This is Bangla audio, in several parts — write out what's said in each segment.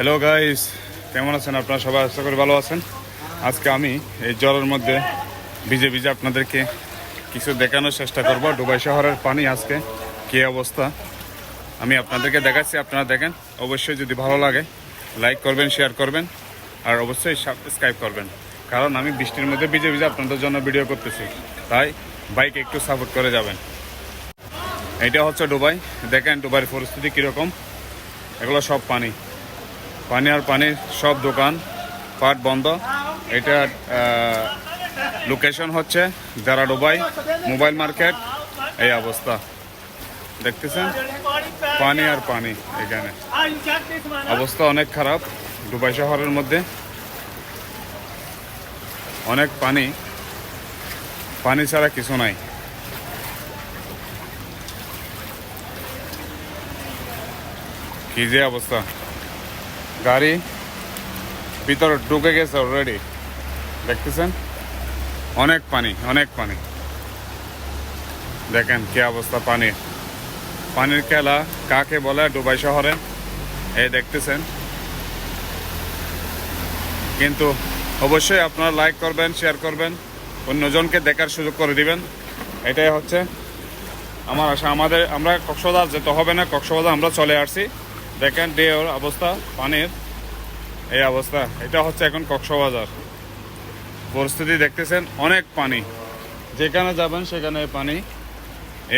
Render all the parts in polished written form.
হ্যালো গাইস, কেমন আছেন আপনারা? সবাই আশা করি ভালো আছেন। আজকে আমি এই জ্বরের মধ্যে ভিজে ভিজে আপনাদেরকে কিছু দেখানোর চেষ্টা করব। দুবাই শহরের পানি আজকে কী অবস্থা আমি আপনাদেরকে দেখাচ্ছি। আপনারা দেখেন, অবশ্যই যদি ভালো লাগে লাইক করবেন, শেয়ার করবেন আর অবশ্যই সাবস্ক্রাইব করবেন, কারণ আমি বৃষ্টির মধ্যে ভিজে ভিজে আপনাদের জন্য ভিডিও করতেছি, তাই বাইকে একটু সাপোর্ট করে যাবেন। এইটা হচ্ছে দুবাই। দেখেন দুবাইয়ের পরিস্থিতি কীরকম। এগুলো সব পানি পানি আর পানি, সব দোকান পাট বন্ধ। এটা লোকেশন হচ্ছে যারা দুবাই মোবাইল মার্কেট। এই অবস্থা দেখতেছেন, পানি আর পানি। এখানে অবস্থা অনেক খারাপ। দুবাই শহরের মধ্যে অনেক পানি, পানি ছাড়া কিছু নাই। কি যে অবস্থা, গাড়ি ভিতরে ঢুকে গেছে অলরেডি। দেখতেছেন অনেক পানি, অনেক পানি। দেখেন কি অবস্থা পানির। পানির খেলা কাকে বলে দুবাই শহরে, এই দেখতেছেন। কিন্তু অবশ্যই আপনারা লাইক করবেন, শেয়ার করবেন, অন্যজনকে দেখার সুযোগ করে দিবেন। এটাই হচ্ছে আমার আশা। আমরা কক্সবাজার যেতে হবে না, কক্সবাজার আমরা চলে আসছি। দেখেন ঢেউর অবস্থা, পানির এই অবস্থা। এটা হচ্ছে এখন কক্সবাজার পরিস্থিতি। দেখতেছেন অনেক পানি, যেখানে যাবেন সেখানে পানি।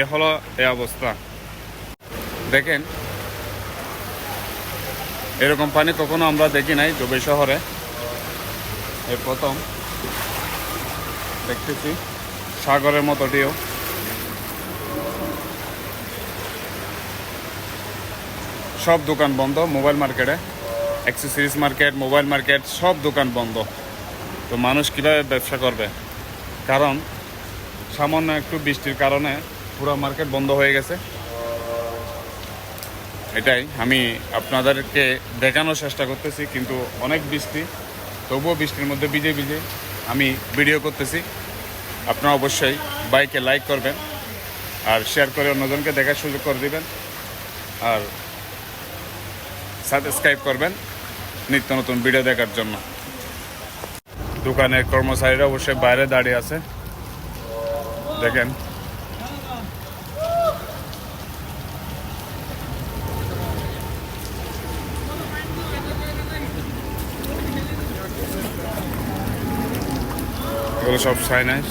এ হলো এই অবস্থা। দেখেন এরকম পানি কখনো আমরা দেখি নাই দুবাই শহরে, এই প্রথম দেখতেছি। সাগরের মতো ঢেউ। সব দোকান বন্ধ মোবাইল মার্কেটে, অ্যাক্সেসরিজ মার্কেট, মোবাইল মার্কেট, সব দোকান বন্ধ। তো মানুষ কীভাবে ব্যবসা করবে? কারণ সামান্য একটু বৃষ্টির কারণে পুরো মার্কেট বন্ধ হয়ে গেছে। এটাই আমি আপনাদেরকে দেখানোর চেষ্টা করতেছি, কিন্তু অনেক বৃষ্টি, তবুও বৃষ্টির মধ্যে ভিজে ভিজে আমি ভিডিও করতেছি। আপনারা অবশ্যই বাইকে লাইক করবেন আর শেয়ার করে অন্যজনকে দেখার সুযোগ করে দিবেন, আর সাবস্ক্রাইব করবেন নিত্য নতুন ভিডিও দেখার জন্য। দোকানের কর্মচারীরা অবশ্যই বাইরে দাঁড়িয়ে আছে। দেখেন এগুলো সব চাইনিজ।